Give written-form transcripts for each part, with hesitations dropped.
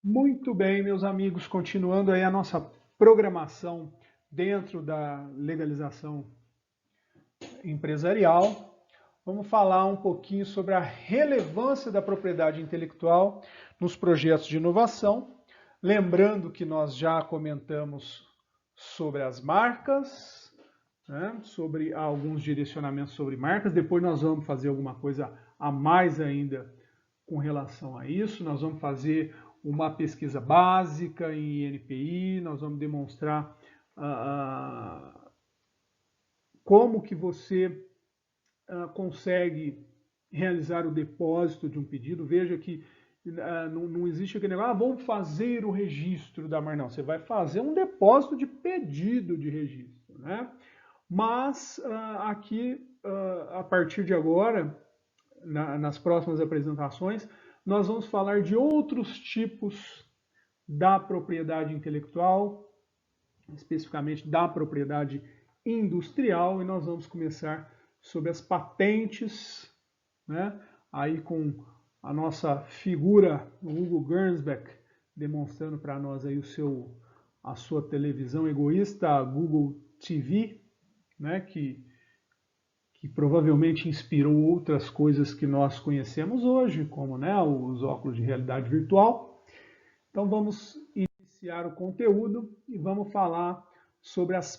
Muito bem, meus amigos, continuando aí a nossa programação dentro da legalização empresarial, vamos falar um pouquinho sobre a relevância da propriedade intelectual nos projetos de inovação. Lembrando que nós já comentamos sobre as marcas, né, sobre alguns direcionamentos sobre marcas, depois nós vamos fazer alguma coisa a mais ainda com relação a isso. Nós vamos fazer uma pesquisa básica em NPI, nós vamos demonstrar como que você consegue realizar o depósito de um pedido. Veja que não existe aquele negócio, vamos fazer o registro da marca. Não, você vai fazer um depósito de pedido de registro, né? Mas aqui, a partir de agora, nas próximas apresentações, nós vamos falar de outros tipos da propriedade intelectual, especificamente da propriedade industrial, e nós vamos começar sobre as patentes, né? Aí com a nossa figura, o Hugo Gernsback, demonstrando para nós aí a sua televisão egoísta, a Google TV, né? Que provavelmente inspirou outras coisas que nós conhecemos hoje, como, né, os óculos de realidade virtual. Então vamos iniciar o conteúdo e vamos falar sobre as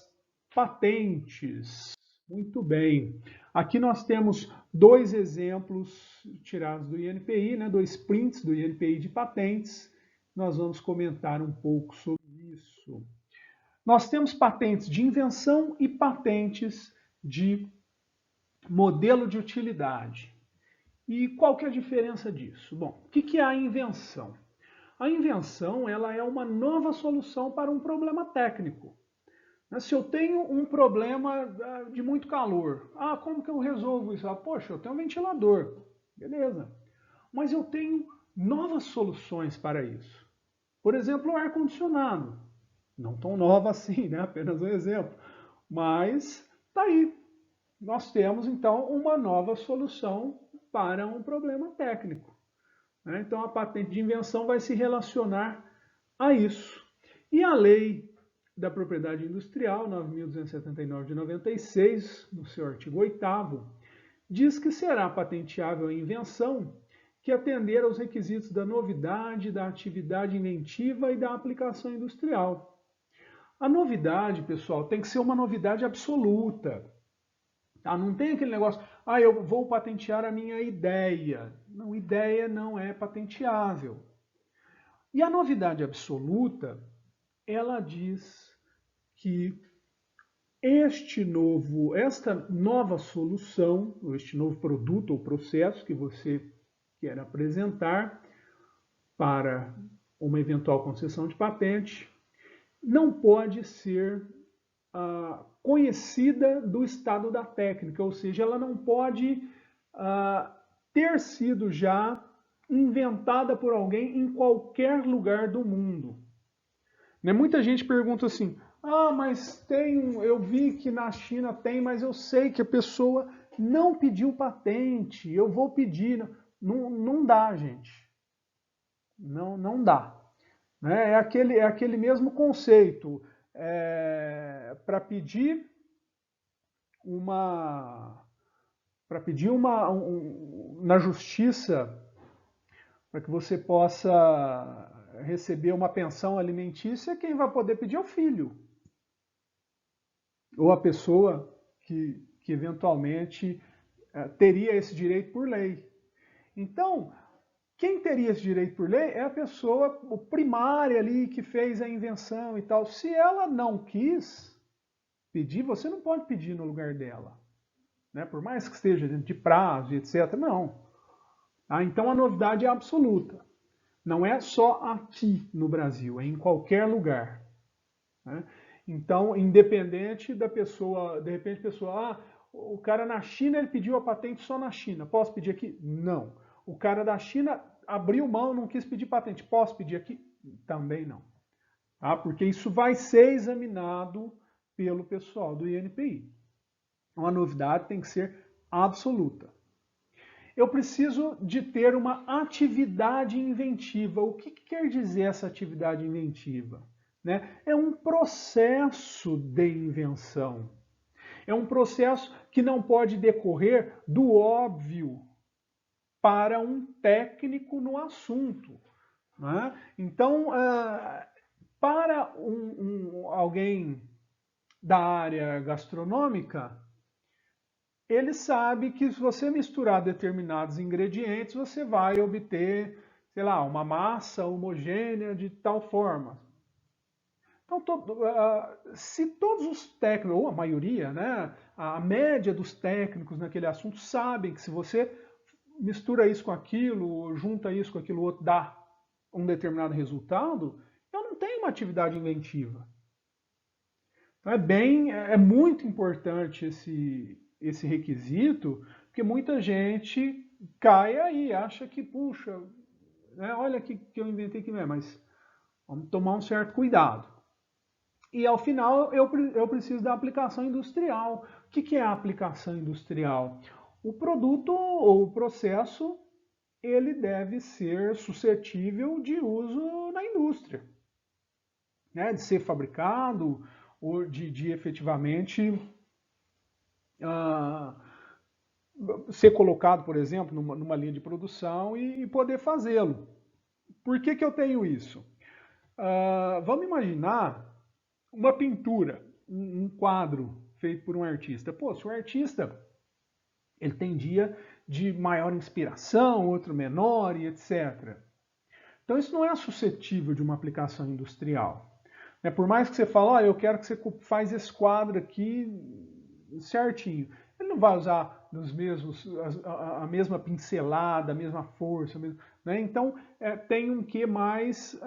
patentes. Muito bem. Aqui nós temos dois exemplos tirados do INPI, né, dois prints do INPI de patentes. Nós vamos comentar um pouco sobre isso. Nós temos patentes de invenção e patentes de modelo de utilidade. E qual que é a diferença disso? Bom, o que é a invenção? A invenção ela é uma nova solução para um problema técnico. Se eu tenho um problema de muito calor, como que eu resolvo isso? Poxa, eu tenho um ventilador, beleza. Mas eu tenho novas soluções para isso. Por exemplo, o ar-condicionado. Não tão nova assim, né? Apenas um exemplo. Mas tá aí. Nós temos então uma nova solução para um problema técnico. Então a patente de invenção vai se relacionar a isso. E a lei da propriedade industrial, 9.279 de 96, no seu artigo 8º, diz que será patenteável a invenção que atender aos requisitos da novidade, da atividade inventiva e da aplicação industrial. A novidade, pessoal, tem que ser uma novidade absoluta. Não tem aquele negócio, eu vou patentear a minha ideia. Não, ideia não é patenteável. E a novidade absoluta, ela diz que esta nova solução, ou este novo produto ou processo que você quer apresentar para uma eventual concessão de patente, não pode ser conhecida do estado da técnica, ou seja, ela não pode ter sido já inventada por alguém em qualquer lugar do mundo. Né? Muita gente pergunta assim, mas eu vi que na China tem, mas eu sei que a pessoa não pediu patente, eu vou pedir. Não, não dá, gente. Não, não dá. Né? É aquele mesmo conceito. Para pedir na justiça, para que você possa receber uma pensão alimentícia, quem vai poder pedir é o filho. Ou a pessoa que eventualmente teria esse direito por lei. Então, quem teria esse direito por lei é a pessoa primária ali que fez a invenção e tal. Se ela não quis pedir, você não pode pedir no lugar dela. Né? Por mais que esteja dentro de prazo, etc. Não. Então a novidade é absoluta. Não é só aqui no Brasil, é em qualquer lugar. Né? Então, independente da pessoa, de repente a pessoa, o cara na China ele pediu a patente só na China, posso pedir aqui? Não. O cara da China abriu mão, não quis pedir patente, posso pedir aqui? Também não. Tá? Porque isso vai ser examinado pelo pessoal do INPI. Uma novidade tem que ser absoluta. Eu preciso de ter uma atividade inventiva. O que quer dizer essa atividade inventiva? Né? É um processo de invenção. É um processo que não pode decorrer do óbvio para um técnico no assunto. Né? Então, para alguém da área gastronômica, ele sabe que se você misturar determinados ingredientes, você vai obter, sei lá, uma massa homogênea de tal forma. Então, se todos os técnicos, ou a maioria, né, a média dos técnicos naquele assunto sabem que se você mistura isso com aquilo, junta isso com aquilo outro, dá um determinado resultado, eu não tenho uma atividade inventiva. Então é muito importante esse requisito, porque muita gente cai aí, acha que, puxa, né, olha que eu inventei que não é, mas vamos tomar um certo cuidado. E ao final eu preciso da aplicação industrial. O que é a aplicação industrial? O produto ou o processo ele deve ser suscetível de uso na indústria, né? De ser fabricado ou de efetivamente ser colocado, por exemplo, numa linha de produção e poder fazê-lo. Por que eu tenho isso? Vamos imaginar uma pintura, um quadro feito por um artista. Pô, se o artista ele tem dia de maior inspiração, outro menor e etc. Então isso não é suscetível de uma aplicação industrial. Por mais que você fale, eu quero que você faz esse quadro aqui certinho. Ele não vai usar a mesma pincelada, a mesma força. Né? Então tem um quê mais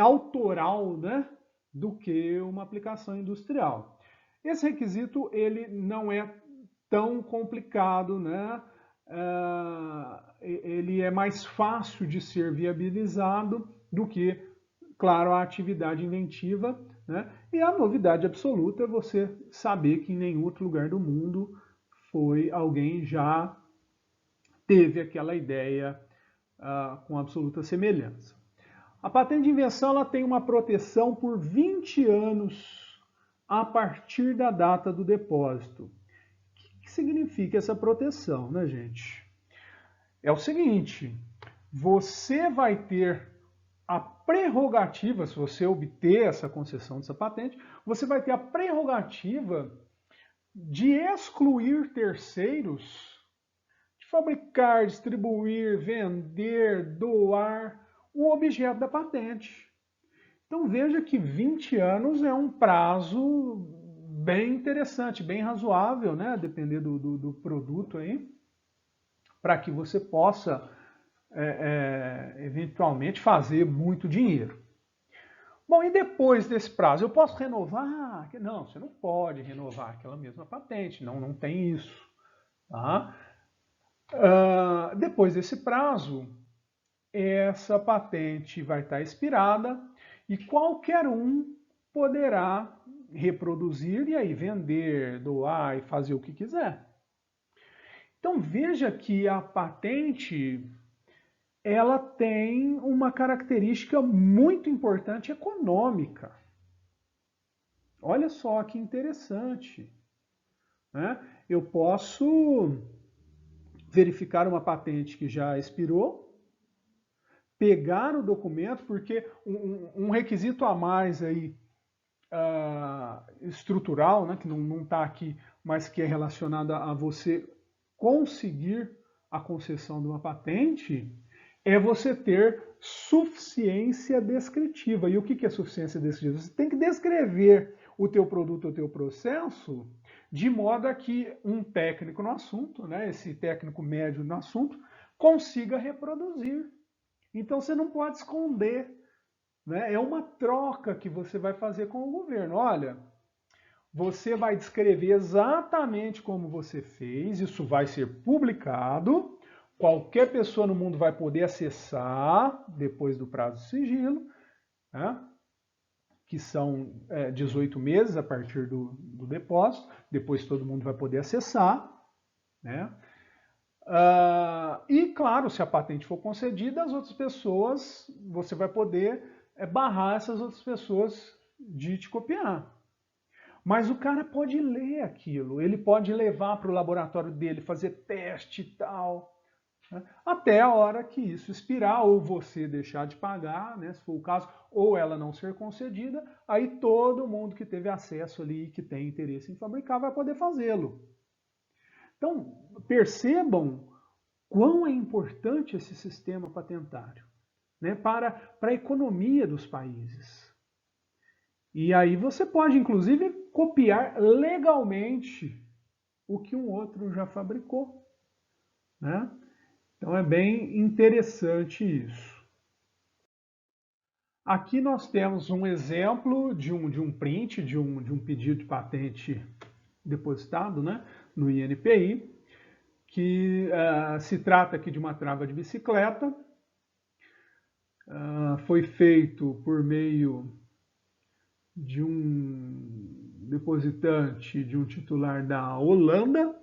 autoral, né? Do que uma aplicação industrial. Esse requisito ele não é tão complicado, né? Ele é mais fácil de ser viabilizado do que, claro, a atividade inventiva, né? E a novidade absoluta é você saber que em nenhum outro lugar do mundo alguém já teve aquela ideia com absoluta semelhança. A patente de invenção ela tem uma proteção por 20 anos a partir da data do depósito. O que significa essa proteção, né, gente? É o seguinte, você vai ter a prerrogativa, se você obter essa concessão dessa patente, você vai ter a prerrogativa de excluir terceiros de fabricar, distribuir, vender, doar o objeto da patente. Então veja que 20 anos é um prazo bem interessante, bem razoável, né? Dependendo do produto aí, para que você possa eventualmente fazer muito dinheiro. Bom, e depois desse prazo, eu posso renovar? Não, você não pode renovar aquela mesma patente, não tem isso. Tá? Depois desse prazo, essa patente vai estar expirada e qualquer um poderá reproduzir e aí vender, doar e fazer o que quiser. Então veja que a patente ela tem uma característica muito importante econômica. Olha só que interessante. Né? Eu posso verificar uma patente que já expirou, pegar o documento, porque um requisito a mais aí, estrutural, né, que não está aqui, mas que é relacionado a você conseguir a concessão de uma patente, é você ter suficiência descritiva. E o que é suficiência descritiva? Você tem que descrever o teu produto, o teu processo, de modo a que um técnico no assunto, né, esse técnico médio no assunto, consiga reproduzir. Então você não pode esconder. Né? É uma troca que você vai fazer com o governo. Olha, você vai descrever exatamente como você fez, isso vai ser publicado, qualquer pessoa no mundo vai poder acessar depois do prazo de sigilo, né? Que são 18 meses a partir do depósito, depois todo mundo vai poder acessar, né? E, claro, se a patente for concedida, as outras pessoas, você vai poder barrar essas outras pessoas de te copiar. Mas o cara pode ler aquilo, ele pode levar para o laboratório dele, fazer teste e tal, né? Até a hora que isso expirar, ou você deixar de pagar, né, se for o caso, ou ela não ser concedida, aí todo mundo que teve acesso ali, que tem interesse em fabricar, vai poder fazê-lo. Então, percebam quão é importante esse sistema patentário, né, para a economia dos países. E aí você pode, inclusive, copiar legalmente o que um outro já fabricou, né? Então é bem interessante isso. Aqui nós temos um exemplo de um print, de um pedido de patente depositado, né, no INPI, que se trata aqui de uma trava de bicicleta. Foi feito por meio de um depositante, de um titular da Holanda,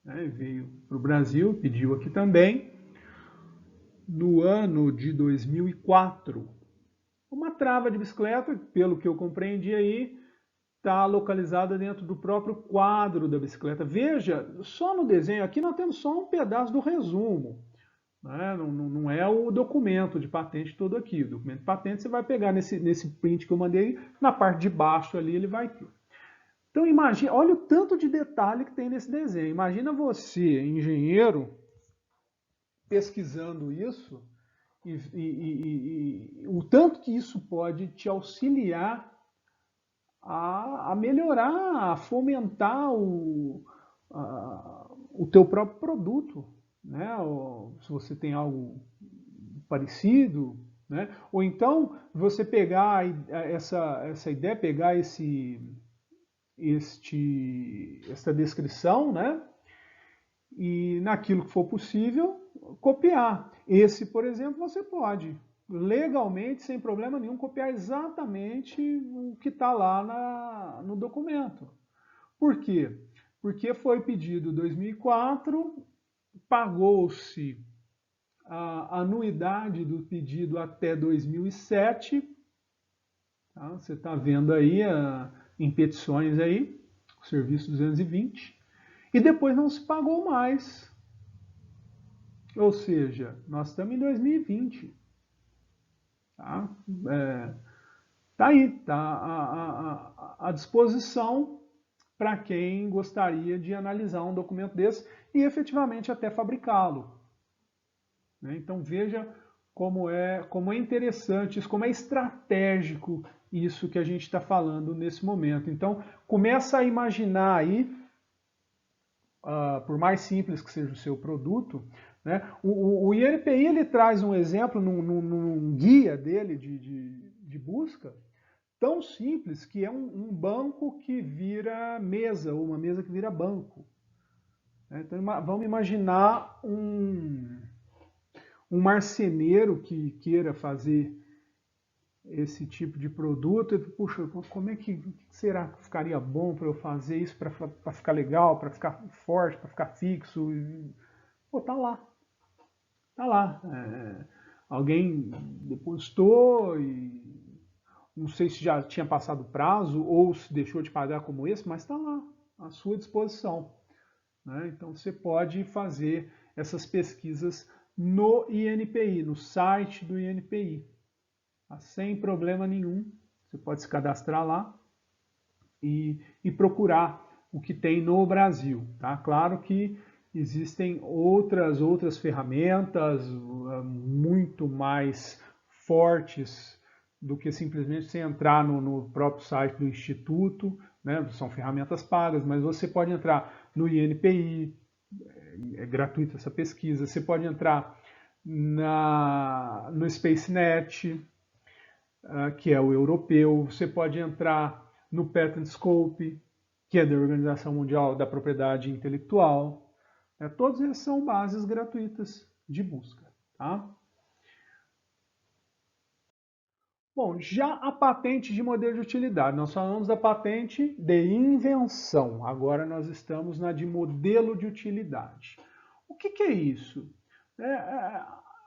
né, veio para o Brasil, pediu aqui também, no ano de 2004. Uma trava de bicicleta, pelo que eu compreendi aí, está localizada dentro do próprio quadro da bicicleta. Veja, só no desenho, aqui nós temos só um pedaço do resumo, né? Não é o documento de patente todo aqui. O documento de patente você vai pegar nesse print que eu mandei, na parte de baixo ali ele vai ter. Então imagina, olha o tanto de detalhe que tem nesse desenho. Imagina você, engenheiro, pesquisando isso e o tanto que isso pode te auxiliar a melhorar, a fomentar o teu próprio produto, né? Ou, se você tem algo parecido, né? Ou então você pegar essa ideia, pegar esta descrição, né? E naquilo que for possível, copiar. Esse, por exemplo, você pode legalmente, sem problema nenhum, copiar exatamente o que está lá no documento. Por quê? Porque foi pedido em 2004, pagou-se a anuidade do pedido até 2007. Tá? Você está vendo aí em petições aí, o serviço 220. E depois não se pagou mais. Ou seja, nós estamos em 2020. Tá? Tá aí, tá à disposição para quem gostaria de analisar um documento desse e efetivamente até fabricá-lo. Né? Então veja como é interessante isso, como é estratégico isso que a gente está falando nesse momento. Então começa a imaginar aí, por mais simples que seja o seu produto, né? O INPI ele traz um exemplo num guia dele de busca, tão simples que é um banco que vira mesa, ou uma mesa que vira banco. Então vamos imaginar um marceneiro que queira fazer esse tipo de produto. Puxa, como é que será que ficaria bom para eu fazer isso para ficar legal, para ficar forte, para ficar fixo? Pô, tá lá. Tá lá. Alguém depositou e não sei se já tinha passado o prazo ou se deixou de pagar como esse, mas está lá, à sua disposição. Né? Então você pode fazer essas pesquisas no INPI, no site do INPI. Tá? Sem problema nenhum. Você pode se cadastrar lá e procurar o que tem no Brasil. Tá? Claro que existem outras ferramentas muito mais fortes do que simplesmente você entrar no próprio site do Instituto, né? São ferramentas pagas, mas você pode entrar no INPI, é gratuita essa pesquisa, você pode entrar no SpaceNet, que é o europeu, você pode entrar no Patent Scope, que é da Organização Mundial da Propriedade Intelectual. Todos eles são bases gratuitas de busca. Tá? Bom, já a patente de modelo de utilidade, nós falamos da patente de invenção, agora nós estamos na de modelo de utilidade. O que é isso?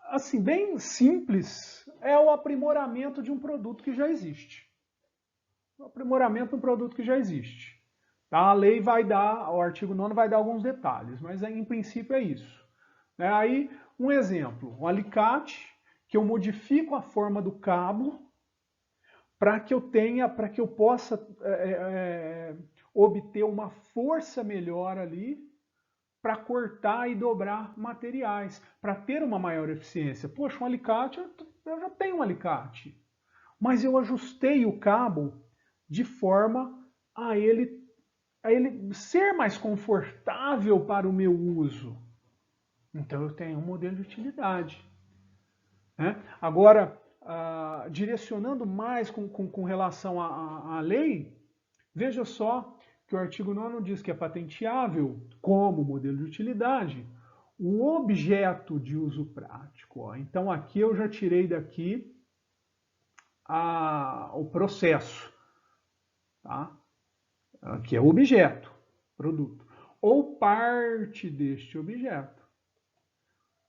Assim, bem simples, é o aprimoramento de um produto que já existe. O aprimoramento de um produto que já existe. Tá? A lei vai dar, o artigo 9º vai dar alguns detalhes, mas em princípio é isso. Aí, um exemplo, um alicate, que eu modifico a forma do cabo para que eu possa obter uma força melhor ali para cortar e dobrar materiais, para ter uma maior eficiência. Poxa, um alicate, eu já tenho um alicate, mas eu ajustei o cabo de forma a ele ser mais confortável para o meu uso. Então eu tenho um modelo de utilidade. Né? Agora, direcionando mais com relação à lei, veja só que o artigo 9º diz que é patenteável como modelo de utilidade o objeto de uso prático. Ó. Então aqui eu já tirei daqui o processo, tá? Que é o objeto, produto, ou parte deste objeto,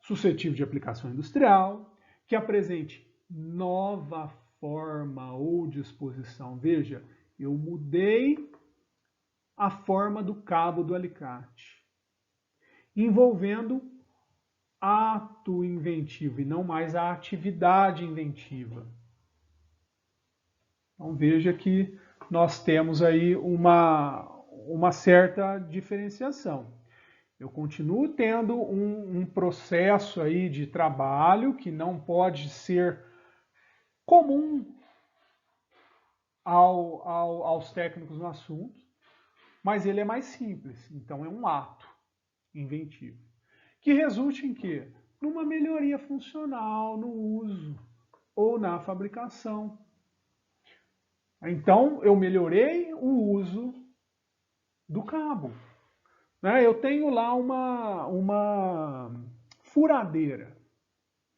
suscetível de aplicação industrial, que apresente nova forma ou disposição. Veja, eu mudei a forma do cabo do alicate, envolvendo ato inventivo e não mais a atividade inventiva. Então veja que nós temos aí uma certa diferenciação. Eu continuo tendo um processo aí de trabalho que não pode ser comum aos técnicos no assunto, mas ele é mais simples, então é um ato inventivo. Que resulte em quê? Numa melhoria funcional no uso ou na fabricação. Então, eu melhorei o uso do cabo. Eu tenho lá uma furadeira.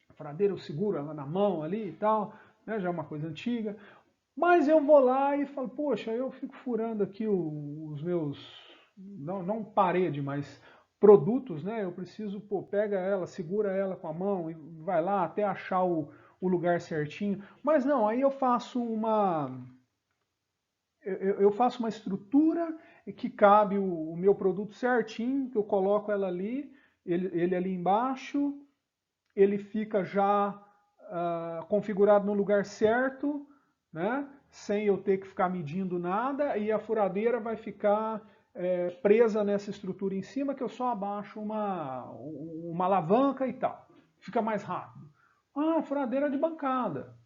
A furadeira eu seguro ela na mão ali e tal, já é uma coisa antiga. Mas eu vou lá e falo, poxa, eu fico furando aqui os meus, não parede, mas produtos, né? Eu preciso, pega ela, segura ela com a mão e vai lá até achar o lugar certinho. Mas não, aí eu faço eu faço uma estrutura que cabe o meu produto certinho, que eu coloco ela ali, ele ali embaixo, ele fica já configurado no lugar certo, né? Sem eu ter que ficar medindo nada, e a furadeira vai ficar presa nessa estrutura em cima, que eu só abaixo uma alavanca e tal. Fica mais rápido. Furadeira de bancada.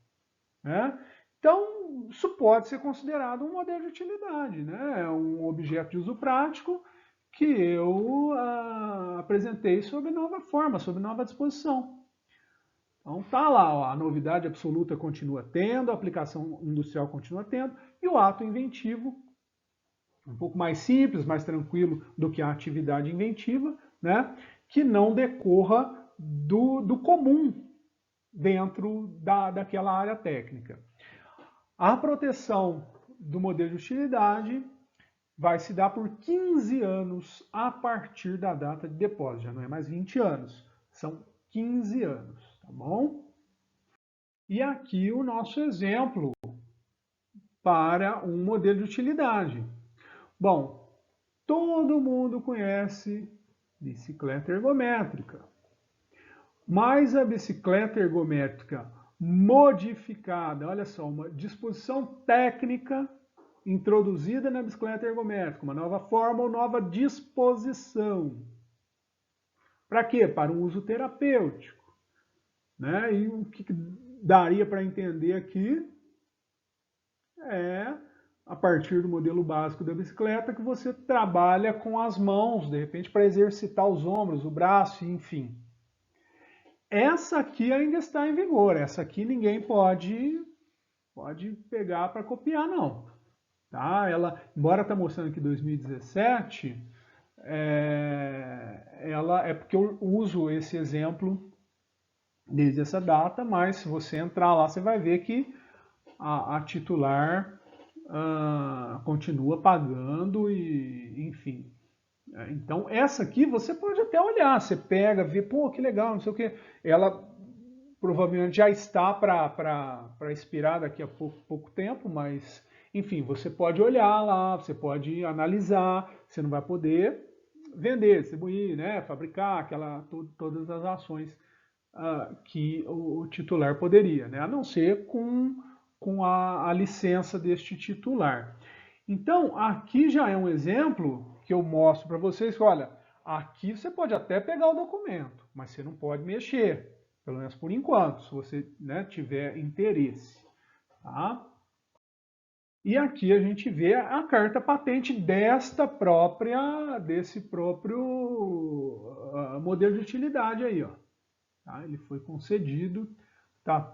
Né? Então, isso pode ser considerado um modelo de utilidade, né? É um objeto de uso prático que eu apresentei sob nova forma, sob nova disposição. Então tá lá, ó, a novidade absoluta continua tendo, a aplicação industrial continua tendo, e o ato inventivo, um pouco mais simples, mais tranquilo do que a atividade inventiva, né? Que não decorra do comum dentro daquela área técnica. A proteção do modelo de utilidade vai se dar por 15 anos a partir da data de depósito. Já não é mais 20 anos, são 15 anos, tá bom? E aqui o nosso exemplo para um modelo de utilidade. Bom, todo mundo conhece bicicleta ergométrica, mas a bicicleta ergométrica modificada, olha só, uma disposição técnica introduzida na bicicleta ergométrica, uma nova forma ou nova disposição. Para quê? Para um uso terapêutico. Né? E o que daria para entender aqui é, a partir do modelo básico da bicicleta, que você trabalha com as mãos, de repente, para exercitar os ombros, o braço, enfim. Essa aqui ainda está em vigor, essa aqui ninguém pode pegar para copiar, não. Tá? Ela, embora está mostrando aqui 2017, ela é porque eu uso esse exemplo desde essa data, mas se você entrar lá, você vai ver que a titular continua pagando e, enfim, Então, essa aqui você pode até olhar, você pega, vê, pô, que legal, não sei o quê. Ela provavelmente já está para expirar daqui a pouco tempo, mas, enfim, você pode olhar lá, você pode analisar, você não vai poder vender, distribuir, né, fabricar, todas as ações que o titular poderia, né, a não ser com a licença deste titular. Então, aqui já é um exemplo que eu mostro para vocês que, olha, aqui você pode até pegar o documento, mas você não pode mexer, pelo menos por enquanto, se você, né, tiver interesse. Tá? E aqui a gente vê a carta patente desse próprio modelo de utilidade aí, ó. Tá? Ele foi concedido, tá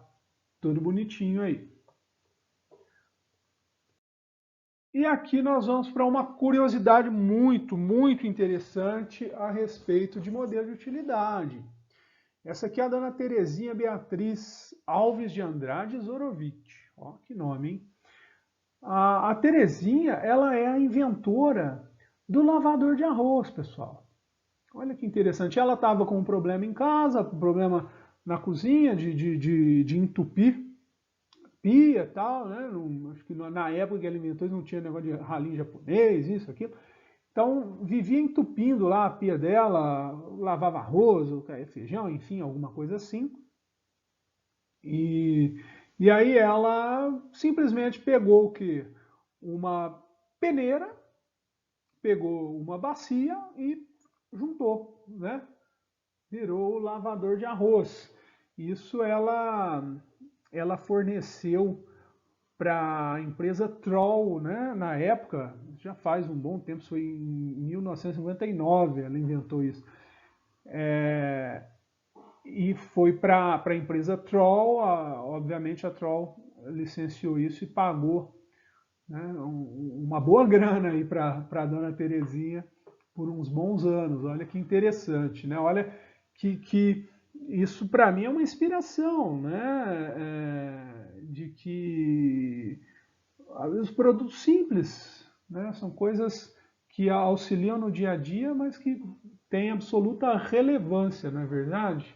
tudo bonitinho aí. E aqui nós vamos para uma curiosidade muito interessante a respeito de modelo de utilidade. Essa aqui é a dona Terezinha Beatriz Alves de Andrade Zorovich. Ó, que nome, hein? A Terezinha, ela é a inventora do lavador de arroz, pessoal. Olha que interessante. Ela estava com um problema em casa, com um problema na cozinha de entupir pia e tal, né? Não, acho que na época que ele inventou não tinha negócio de ralinho japonês, isso, aquilo. Então vivia entupindo lá a pia dela, lavava arroz, ou feijão, enfim, alguma coisa assim. E, e aí ela simplesmente pegou o que? Uma peneira, pegou uma bacia e juntou, né? Virou o lavador de arroz. Isso ela forneceu para a empresa Troll, né? Na época, já faz um bom tempo, foi em 1959 ela inventou isso. E foi para a empresa Troll, obviamente a Troll licenciou isso e pagou, né, uma boa grana aí para a dona Terezinha por uns bons anos. Olha que interessante, né? Olha que isso para mim é uma inspiração, né? De que os produtos simples, né? São coisas que auxiliam no dia a dia, mas que têm absoluta relevância, não é verdade?